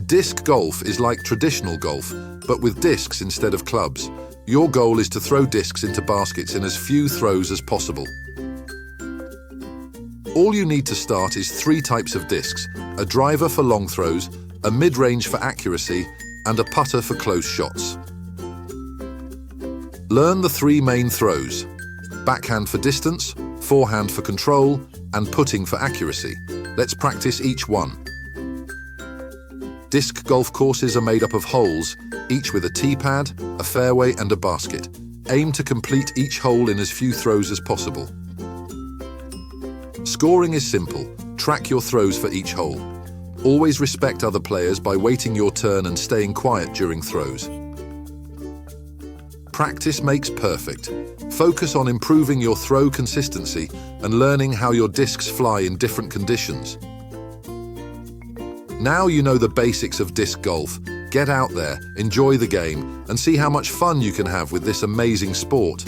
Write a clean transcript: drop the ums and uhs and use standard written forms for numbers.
Disc golf is like traditional golf, but with discs instead of clubs. Your goal is to throw discs into baskets in as few throws as possible. All you need to start is 3 types of discs: a driver for long throws, a mid-range for accuracy, and a putter for close shots. Learn the 3 main throws: backhand for distance, forehand for control, and putting for accuracy. Let's practice each one. Disc golf courses are made up of holes, each with a tee pad, a fairway, and a basket. Aim to complete each hole in as few throws as possible. Scoring is simple. Track your throws for each hole. Always respect other players by waiting your turn and staying quiet during throws. Practice makes perfect. Focus on improving your throw consistency and learning how your discs fly in different conditions. Now you know the basics of disc golf. Get out there, enjoy the game, and see how much fun you can have with this amazing sport.